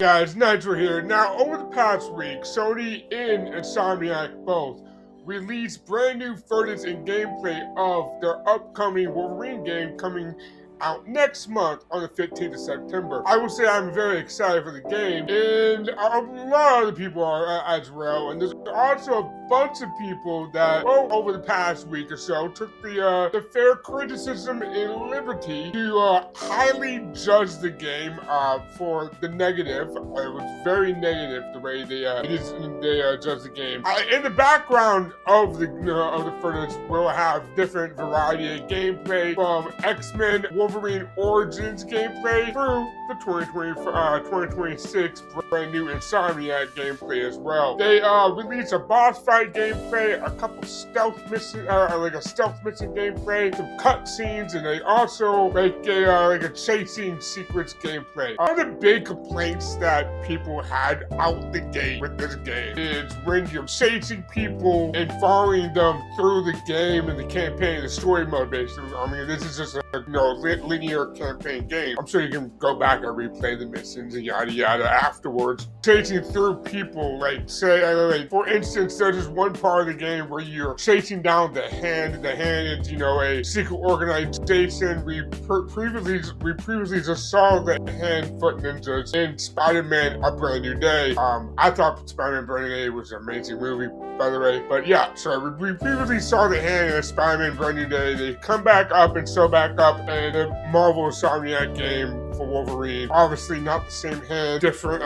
Guys, Nitro here. Now, over the past week, Sony and Insomniac both released brand new footage and gameplay of their upcoming Wolverine game coming out next month on the 15th of September. I will say I'm very excited for the game, and a lot of the people are as well. And there's also a bunch of people that, over the past week or so, took the fair criticism and liberty to highly judge the game for the negative. It was very negative the way they judged the game. In the background of the footage, we'll have different variety of gameplay from X-Men Wolverine Origins gameplay through the 2026 brand new Insomniac gameplay as well. They released a boss fight gameplay, a couple stealth mission, like a stealth mission gameplay, some cutscenes, and they also make a chasing sequence gameplay. One of the big complaints that people had out the gate with this game is when you're chasing people and following them through the game and the campaign, the story mode basically. I mean, this is just a linear campaign game. I'm sure you can go back and replay the missions and yada yada afterwards. Chasing through people, like for instance, there's this one part of the game where you're chasing down the Hand. The Hand is, a secret organization. We previously just saw the Hand foot ninjas in Spider-Man: A Brand New Day. I thought Spider-Man: Brand New Day was an amazing movie, by the way. But yeah, so we previously saw the Hand in Spider-Man: Brand New Day. They come back up and show back up in the Marvel Insomniac game for Wolverine. Obviously not the same Hand, different,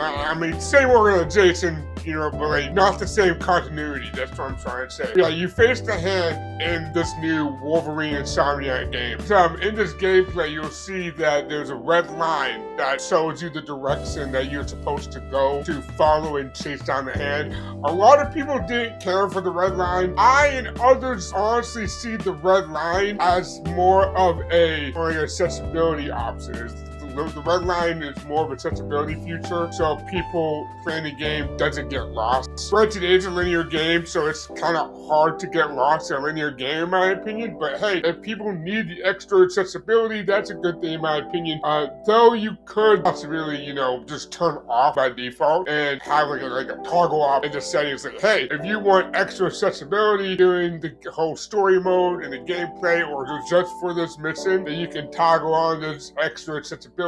same organization, but not the same continuity. That's what I'm trying to say. Yeah, you face the Hand in this new Wolverine Insomniac game. In this gameplay, you'll see that there's a red line that shows you the direction that you're supposed to go to follow and chase down the Hand. A lot of people didn't care for the red line. I and others honestly see the red line as more of an accessibility option. The red line is more of an accessibility feature, so people playing the game doesn't get lost. Granted, it is a linear game, so it's kind of hard to get lost in a linear game, in my opinion. But hey, if people need the extra accessibility, that's a good thing, in my opinion. Though you could possibly, just turn off by default and have like a toggle off in the settings. Like, hey, if you want extra accessibility during the whole story mode and the gameplay, or just for this mission, then you can toggle on this extra accessibility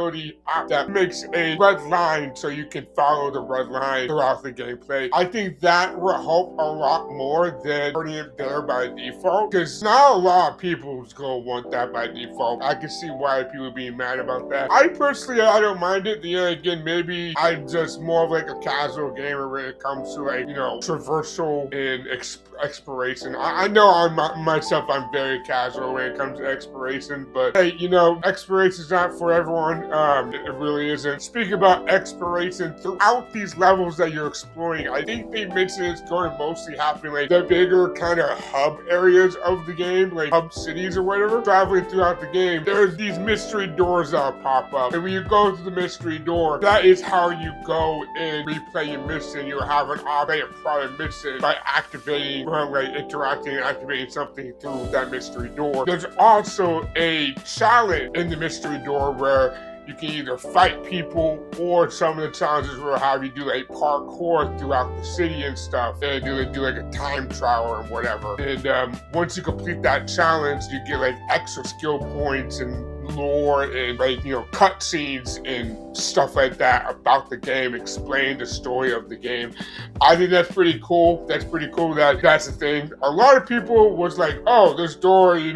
that makes a red line so you can follow the red line throughout the gameplay. I think that will help a lot more than putting it there by default, because not a lot of people is going to want that by default. I can see why people are being mad about that. I personally, I don't mind it. Again, maybe I'm just more of like a casual gamer when it comes to traversal and exploration. I know myself, I'm very casual when it comes to exploration, but hey, exploration is not for everyone. It really isn't. Speaking about exploration throughout these levels that you're exploring, I think they mentioned it's going to mostly happen the bigger kind of hub areas of the game, like hub cities or whatever. Traveling throughout the game, there's these mystery doors that pop up, and when you go to the mystery door, that is how you go and replay your mission. You'll have an automated private mission by activating, interacting and activating something through that mystery door. There's also a challenge in the mystery door where you can either fight people, or some of the challenges will have you do parkour throughout the city and stuff, and do a time trial or whatever. And once you complete that challenge, you get extra skill points and lore and cutscenes and stuff like that about the game, explain the story of the game. I think that's pretty cool. That's the thing. A lot of people was like, oh, this door, I'm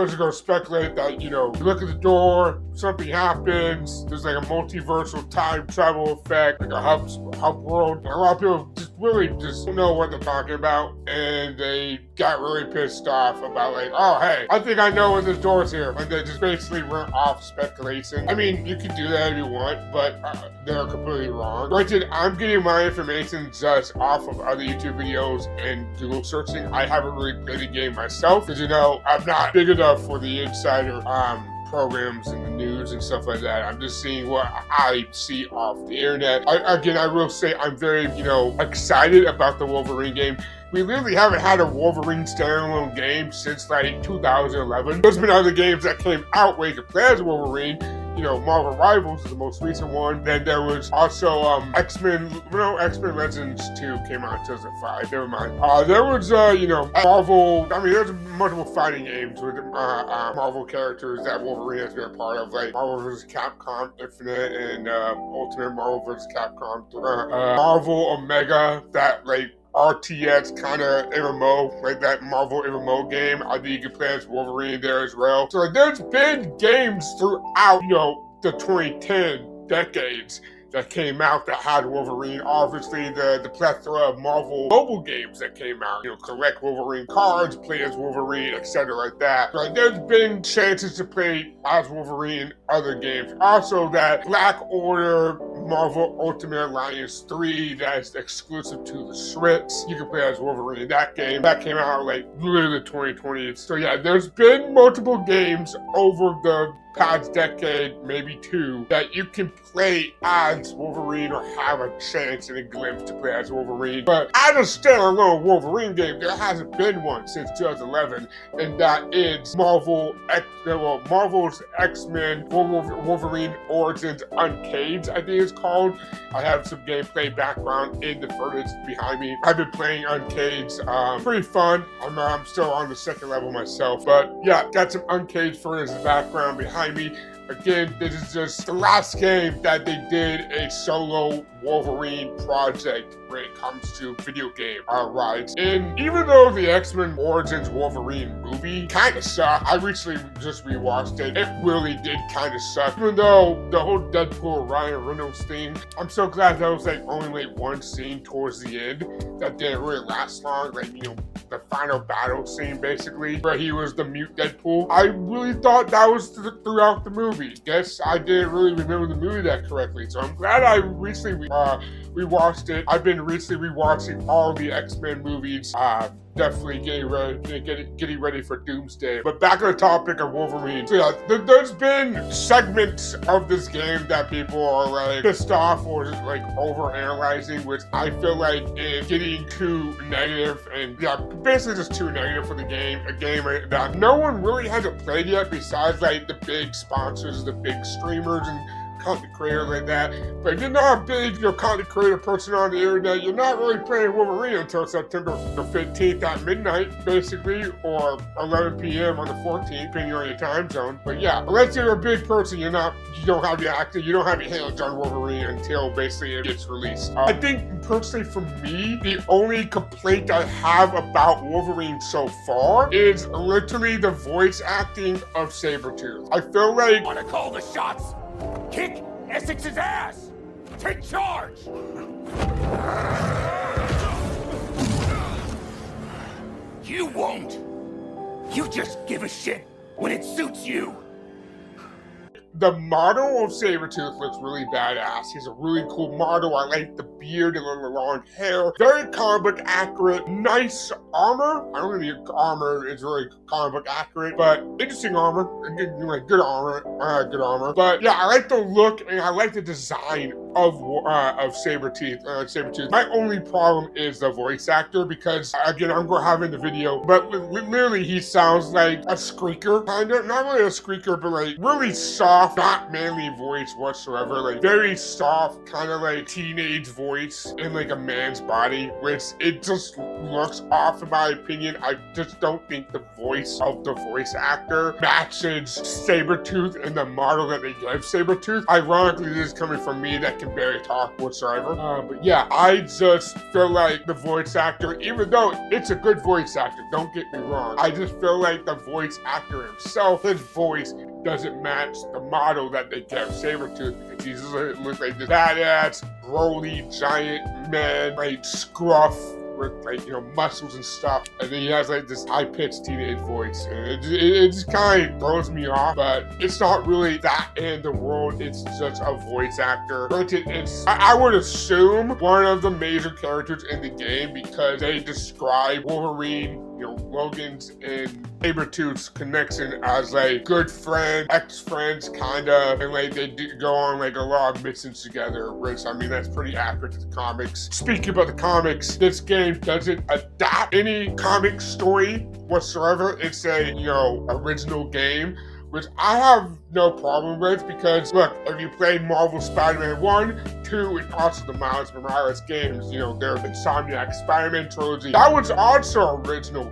just going to speculate that, you look at the door, something happens, there's a multiversal time travel effect, a hub world. A lot of people just don't know what they're talking about, and they got really pissed off about oh, hey, I think I know what this door's here, and they just basically went off speculation. I mean, you can do that if you want, but they're completely wrong. Granted, I'm getting my information just off of other YouTube videos and Google searching. I haven't really played the game myself, because I'm not big enough for the insider programs and the news and stuff like that. I'm just seeing what I see off the internet. I will say I'm very, excited about the Wolverine game. We literally haven't had a Wolverine standalone game since 2011. There's been other games that came out where you could play as Wolverine, Marvel Rivals is the most recent one. Then there was also X-Men Legends 2 came out in 2005. Never mind. There was Marvel. I mean, there's multiple fighting games with Marvel characters that Wolverine has been a part of, like Marvel vs. Capcom Infinite and Ultimate Marvel vs. Capcom, Marvel Omega, that like RTS kind of MMO, like that Marvel MMO game. I think you can play as Wolverine there as well. So like, there's been games throughout, the 2010 decades that came out that had Wolverine. Obviously, the plethora of Marvel mobile games that came out, collect Wolverine cards, play as Wolverine, etc. like that. Like, there's been chances to play as Wolverine in other games. Also, that Black Order Marvel Ultimate Alliance 3 that's exclusive to the Switch. You can play as Wolverine in that game. That came out like literally the 2020s. So yeah, there's been multiple games over the past decade, maybe two, that you can play as Wolverine or have a chance and a glimpse to play as Wolverine. But as a standalone Wolverine game, there hasn't been one since 2011, and that is Marvel's X-Men Wolverine Origins Uncaged, I think it's called. I have some gameplay background in the footage behind me. I've been playing Uncaged. Pretty fun. I'm still on the second level myself, but yeah, got some Uncaged footage background behind me. Again, this is just the last game that they did a solo Wolverine project when it comes to video game rides. And even though the X-Men Origins Wolverine movie kind of sucked, I recently just rewatched it. It really did kind of suck. Even though the whole Deadpool Ryan Reynolds thing, I'm so glad that was like only like one scene towards the end that didn't really last long. Like, the final battle scene basically, where he was the mute Deadpool. I really thought that was throughout the movie. Guess I didn't really remember the movie that correctly. So I'm glad I recently rewatched it. I've been recently rewatching all the X-Men movies. Definitely getting ready for Doomsday. But back on the topic of Wolverine. So yeah, there's been segments of this game that people are like pissed off or just like over-analyzing, which I feel like is getting too negative, and yeah, basically just too negative for the game. A game that no one really hasn't played yet besides like the big sponsors, the big streamers and content creator like that. But if you're not a big content creator person on the internet, you're not really playing Wolverine until September the 15th at midnight, basically, or 11 p.m. on the 14th, depending on your time zone. But yeah, unless you're a big person, you don't have your hands on Wolverine until basically it gets released. I think personally for me, the only complaint I have about Wolverine so far is literally the voice acting of Sabretooth. I feel like wanna call the shots? Kick Essex's ass! Take charge! You won't! You just give a shit when it suits you! the model of Sabretooth looks really badass. He's a really cool model. I like the beard and the long hair. Very comic book accurate. Nice armor. I don't think the armor is really comic book accurate, but interesting armor. Good armor. But yeah, I like the look and I like the design of Sabretooth. Sabretooth. My only problem is the voice actor, because again, I'm going to have in the video, but literally he sounds like a squeaker, kind of. Not really a squeaker, but like really soft, not manly voice whatsoever. Like very soft, kind of like teenage voice in like a man's body, which it just looks off in my opinion. I just don't think the voice of the voice actor matches Sabretooth and the model that they gave Sabretooth. Ironically, this is coming from me that can barely talk whatsoever. But yeah, I just feel like the voice actor, even though it's a good voice actor, don't get me wrong, I just feel like the voice actor himself, his voice doesn't match the model that they gave Sabretooth, because he just looks like this badass, broly, giant man, like scruff, with like, you know, muscles and stuff, and then he has like this high-pitched teenage voice, and it just kind of throws me off. But it's not really that in the world, it's just a voice actor. Granted, it's, I would assume, one of the major characters in the game, because they describe Wolverine, you know, Logan's and Sabretooth's connection as like good friends, ex-friends kind of, and like they do go on like a lot of missions together, which I mean that's pretty accurate to the comics. Speaking about the comics, this game doesn't adapt any comic story whatsoever. It's a, you know, original game, which I have no problem with because, look, if you played Marvel Spider-Man 1, 2, and also the Miles Morales games, you know, their Insomniac Spider-Man trilogy, that was also original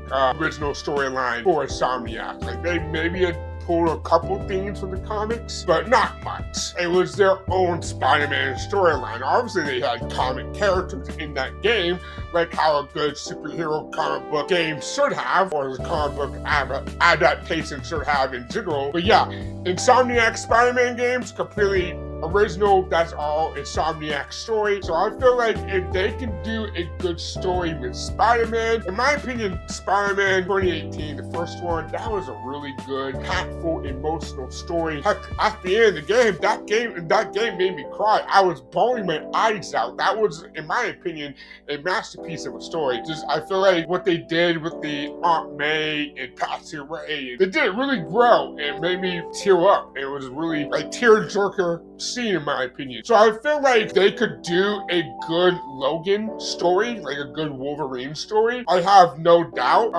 storyline for Insomniac. Like, they maybe had pulled a couple themes from the comics, but not much. It was their own Spider-Man storyline. Obviously, they had comic characters in that game, like how a good superhero comic book game should have, or the comic book adaptation should have in general. But yeah, Insomniac Spider-Man games, completely original. That's all Insomniac story. So I feel like if they can do a good story with Spider-Man, in my opinion, Spider-Man 2018, the first one, that was a really good, impactful, emotional story. Heck, at the end of the game, that game made me cry. I was bawling my eyes out. That was, in my opinion, a masterpiece of a story. Just, I feel like what they did with the Aunt May and Patsy Ray, they did it really well and made me tear up. It was really a tearjerker scene, in my opinion. So I feel like they could do a good Logan story, like a good Wolverine story. I have no doubt.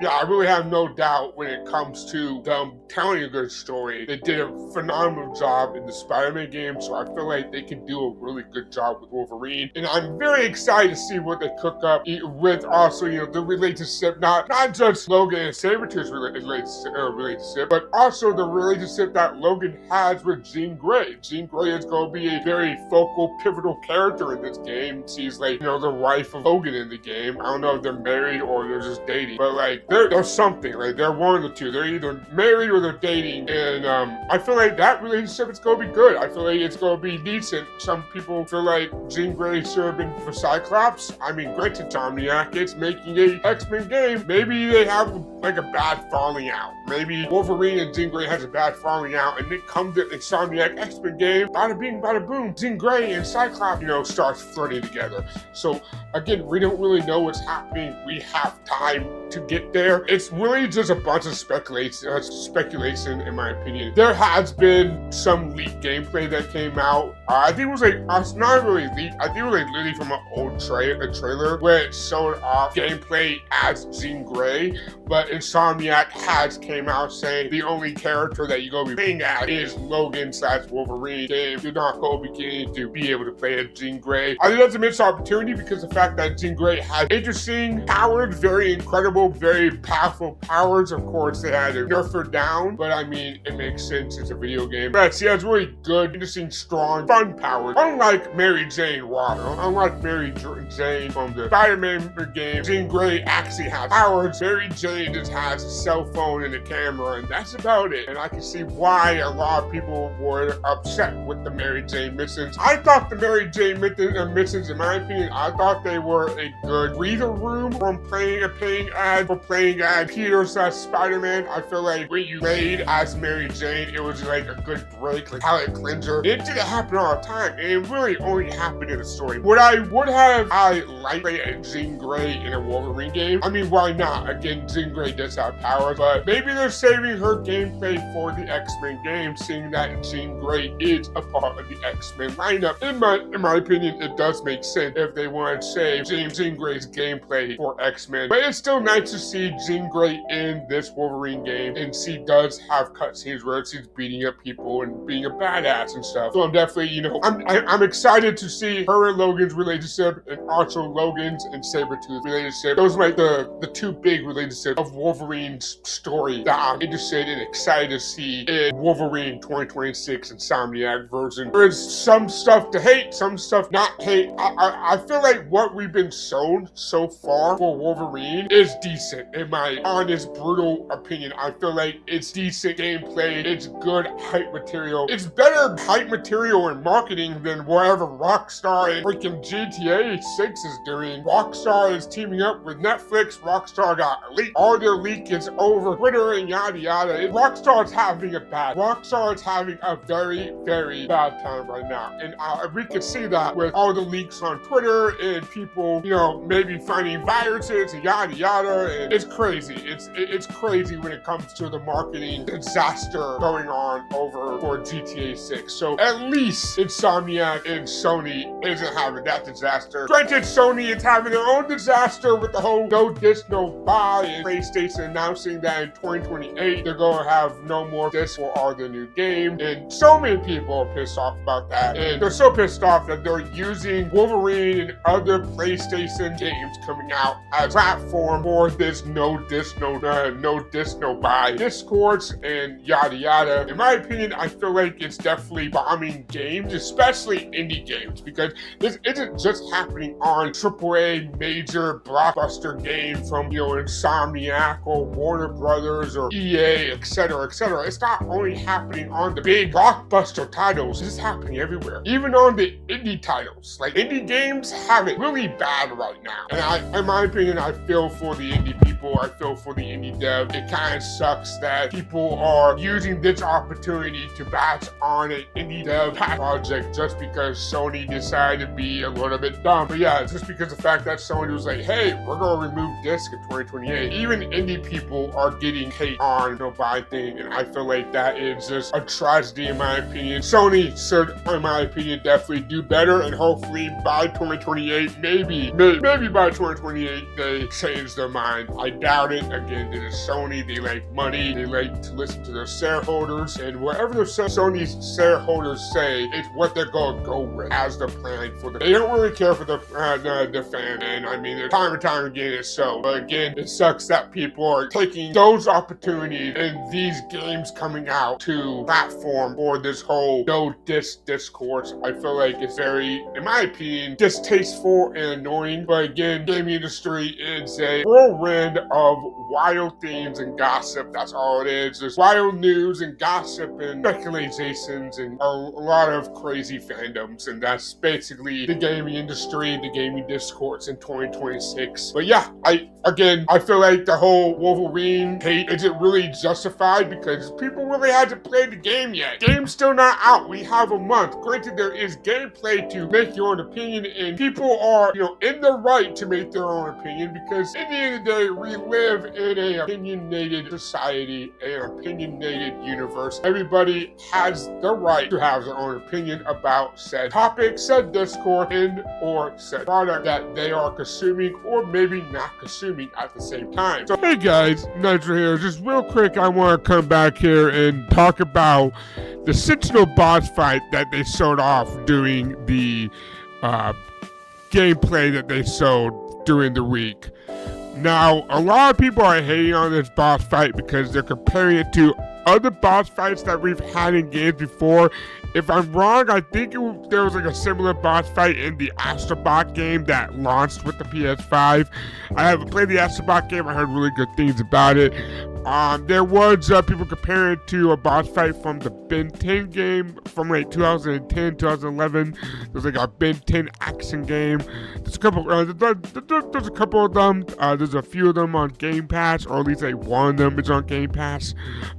Yeah, I really have no doubt when it comes to them telling a good story. They did a phenomenal job in the Spider-Man game, so I feel like they can do a really good job with Wolverine. And I'm very excited to see what they cook up with also, you know, the relationship, not just Logan and Sabretooth's relationship, but also the relationship that Logan has with Jean Grey. Jean Grey is going to be a very focal, pivotal character in this game. She's like, you know, the wife of Logan in the game. I don't know if they're married or they're just dating, but like, there's something, like they're one of the two. They're either married or they're dating, and I feel like that relationship is going to be good. I feel like it's going to be decent. Some people feel like Jean Grey should have been for Cyclops. I mean, granted, Insomniac is making a X-Men game. Maybe they have like a bad falling out. Maybe Wolverine and Jean Grey has a bad falling out, and it comes to Insomniac X-Men game, bada bing, bada boom, Jean Grey and Cyclops, you know, starts flirting together. So again, we don't really know what's happening. We have time to get there. It's really just a bunch of speculation, in my opinion. There has been some leaked gameplay that came out. I think it was like, it's not really leaked. I think it was like literally from an old trailer where it showed off gameplay as Jean Grey, but Insomniac has came out saying the only character that you're going to be playing at is Logan/Wolverine. You're not going to be able to play as Jean Grey. I think that's a missed opportunity because the fact that Jean Grey has interesting powers, very incredible, very powerful powers. Of course, they had to nerf her down, but I mean, it makes sense. It's a video game. But she has really good, interesting, strong, fun powers. Unlike Mary Jane Water, unlike Mary Jane from the Spider-Man game, Jean Grey actually has powers. Mary Jane just has a cell phone and a camera, and that's about it. And I can see why a lot of people were upset with the Mary Jane missions. I thought the Mary Jane missions, in my opinion, I thought they were a good breather room from playing as Peter/Spider-Man. I feel like when you played as Mary Jane, it was like a good break, like palate cleanser. It didn't happen all the time, and it really only happened in the story. I liked playing Jean Grey in a Wolverine game. I mean, why not? Again, Jean Grey does have powers, but maybe they're saving her gameplay for the X-Men game, seeing that Jean Grey is a part of the X-Men lineup. In my opinion, it does make sense if they want to save Jean Grey's gameplay for X-Men. But it's still nice to see Jean Grey in this Wolverine game, and she does have cutscenes where she's beating up people and being a badass and stuff. So I'm definitely, you know, I'm excited to see her and Logan's relationship, and also Logan's and Sabretooth's relationship. Those are like the two big relationships of Wolverine's story that I'm interested and excited to see in Wolverine 2026 Insomniac version. There is some stuff to hate, some stuff not hate. I feel like what we've been shown so far for Wolverine is decent, in my honest, brutal opinion. I feel like it's decent gameplay, it's good hype material. It's better hype material and marketing than whatever Rockstar and freaking GTA 6 is doing. Rockstar is teaming up with Netflix. Rockstar got a leak. All their leak is over Twitter and yada yada. Rockstar is having a very, very bad time right now. And we can see that with all the leaks on Twitter and people, you know, maybe finding viruses and yada yada. And it's crazy. It's crazy when it comes to the marketing disaster going on over for GTA 6. So at least Insomniac and Sony isn't having that disaster. Granted, Sony is having their own disaster with the whole no disc, no buy, and PlayStation announcing that in 2028, they're gonna have no more discs for all the new games. And so many people are pissed off about that. And they're so pissed off that they're using Wolverine and other PlayStation games coming out as platform for this no disc, no buy discourse and yada yada. In my opinion, I feel like it's definitely bombing games, especially indie games, because this isn't just happening on AAA major blockbuster games from, Insomniac or Warner Brothers or EA, etc., etc. It's not only happening on the big blockbuster titles, it's happening everywhere. Even on the indie titles. Like, indie games have it really bad right now. And in my opinion, I feel for the indie people, I feel for the indie dev. It kind of sucks that people are using this opportunity to bash on an indie dev project just because Sony decided to be a little bit dumb. But yeah, just because the fact that Sony was like, hey, we're gonna remove disc in 2028. Even indie people are getting hate on the buy thing, and I feel like that is just a tragedy in my opinion. Sony should, in my opinion, definitely do better, and hopefully by 2028, maybe by 2028, they change their mind. I doubt it. Again, this is Sony. They like money. They like to listen to their shareholders, and whatever the Sony's shareholders say is what they're going to go with as the plan for them. They don't really care for the fan, and I mean, time and time again it's so. But again, it sucks that people are taking those opportunities and these games coming out to platform for this whole no disc discourse. I feel like it's very, in my opinion, distasteful and annoying. But again, gaming industry is a whirlwind of wild themes and gossip. That's all it is. There's wild news and gossip and speculations and a lot of crazy fandoms, and that's basically the gaming industry, the gaming discourse in 2026. But yeah, I feel like the whole Wolverine hate isn't really justified because people really haven't played the game yet. Game's still not out. We have a month. Granted, there is gameplay to make your own opinion, and people are, in the right to make their own opinion, because at the end of the day, we live in an opinionated society, an opinionated universe. Everybody has the right to have their own opinion about said topic, said discourse, and or said product that they are consuming or maybe not consuming at the same time. So hey guys, Nitro here. Just real quick, I want to come back here and talk about the Sentinel boss fight that they showed off during the gameplay that they showed during the week. Now, a lot of people are hating on this boss fight because they're comparing it to other boss fights that we've had in games before. If I'm wrong, I think there was like a similar boss fight in the Astrobot game that launched with the PS5. I haven't played the Astrobot game. I heard really good things about it. There was people comparing it to a boss fight from the Ben 10 game from like 2010, 2011. There's like a Ben 10 action game. There's a couple. There's a couple of them. There's a few of them on Game Pass, or at least like one of them is on Game Pass.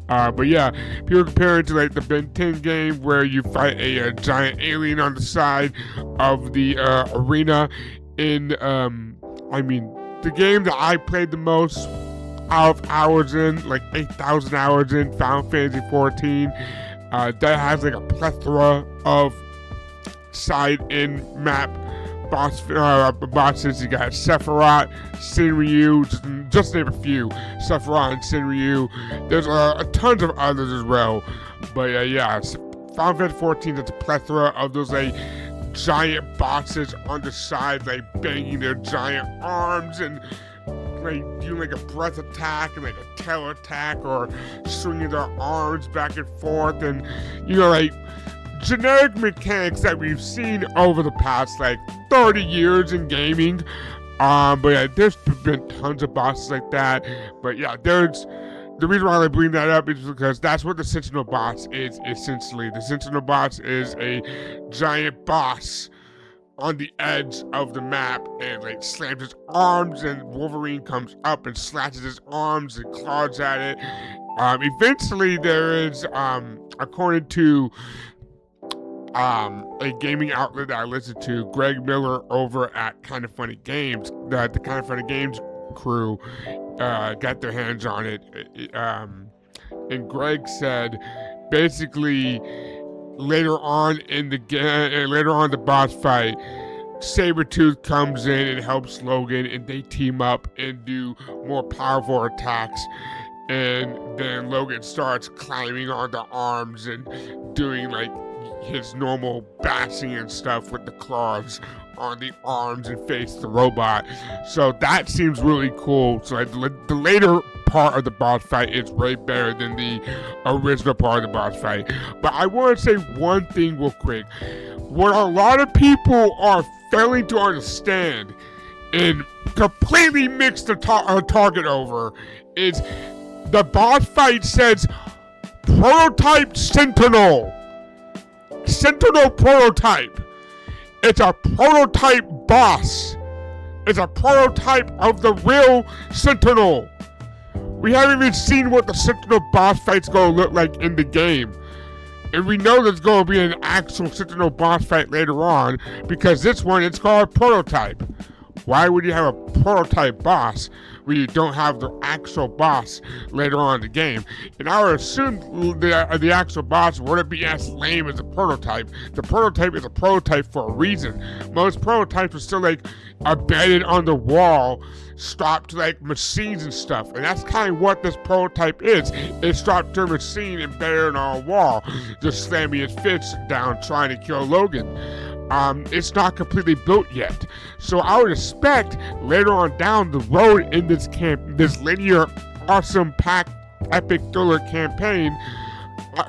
But yeah, people compare it to like the Ben 10 game where you fight a giant alien on the side of the arena in the game that I played the most out of hours in, like 8,000 hours in, Final Fantasy 14. That has like a plethora of side-in map bosses. You got Sephiroth, Shinryu, just to name a few. Sephiroth and Shinryu. There's tons of others as well. But yeah, Final Fantasy 14, that's a plethora of those like giant bosses on the side, like banging their giant arms and like doing like a breath attack and like a tail attack, or swinging their arms back and forth, and like generic mechanics that we've seen over the past like 30 years in gaming. But yeah, there's been tons of bosses like that. But yeah, the reason why I bring that up is because that's what the Sentinel boss is, essentially. The Sentinel boss is a giant boss on the edge of the map and like slams his arms, and Wolverine comes up and slashes his arms and claws at it. Eventually there is, according to a gaming outlet that I listen to, Greg Miller over at Kind of Funny Games, the Kind of Funny Games crew got their hands on it, and Greg said basically later on in the boss fight, Sabretooth comes in and helps Logan, and they team up and do more powerful attacks. And then Logan starts climbing onto arms and doing like his normal bashing and stuff with the claws on the arms and face the robot. So that seems really cool. So like, the later part of the boss fight is way better than the original part of the boss fight. But I want to say one thing real quick. What a lot of people are failing to understand and completely mix the target over is the boss fight says prototype Sentinel. Sentinel prototype. It's a prototype boss. It's a prototype of the real Sentinel. We haven't even seen what the Sentinel boss fight's gonna look like in the game. And we know there's gonna be an actual Sentinel boss fight later on, because this one, it's called prototype. Why would you have a prototype boss when you don't have the actual boss later on in the game? And I would assume the actual boss wouldn't be as lame as the prototype. The prototype is a prototype for a reason. Most prototypes are still like embedded on the wall, strapped to like machines and stuff. And that's kind of what this prototype is. It's strapped to a machine embedded on a wall, just slamming his fist down trying to kill Logan. It's not completely built yet. So I would expect later on down the road in this this linear, awesome, packed, epic thriller campaign,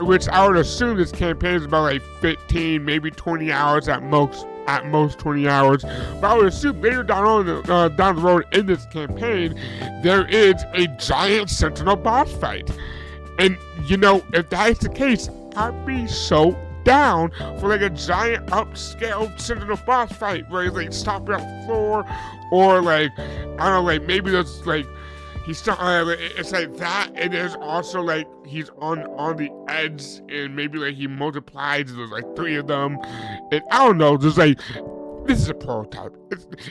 which I would assume this campaign is about like 15, maybe 20 hours at most 20 hours. But I would assume later down the road in this campaign, there is a giant Sentinel boss fight. And you know, if that's the case, I'd be so down for like a giant upscale Sentinel boss fight where he's like stopping on the floor, or like, I don't know, like maybe there's like he's it's like that, and there's also like he's on the edge, and maybe like he multiplies, there's like 3 of them, and I don't know, there's like, this is a prototype.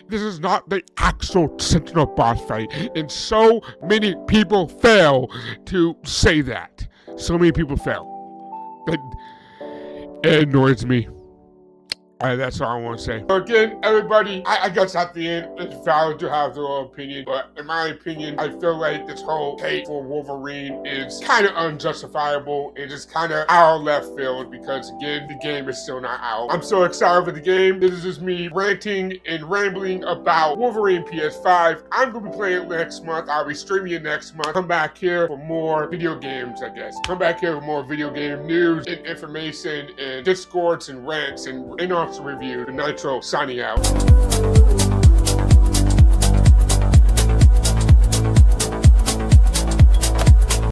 This is not the actual Sentinel boss fight, and so many people fail to say that. So many people fail. It annoys me. That's all I want to say. Again, everybody, I guess at the end, it's valid to have their own opinion, but in my opinion, I feel like this whole hate for Wolverine is kind of unjustifiable and just kind of out of left field, because again, the game is still not out. I'm so excited for the game. This is just me ranting and rambling about Wolverine PS5. I'm going to be playing it next month. I'll be streaming it next month. Come back here for more video games, I guess. Come back here for more video game news and information and discords and rants and also review. The Nitro signing out.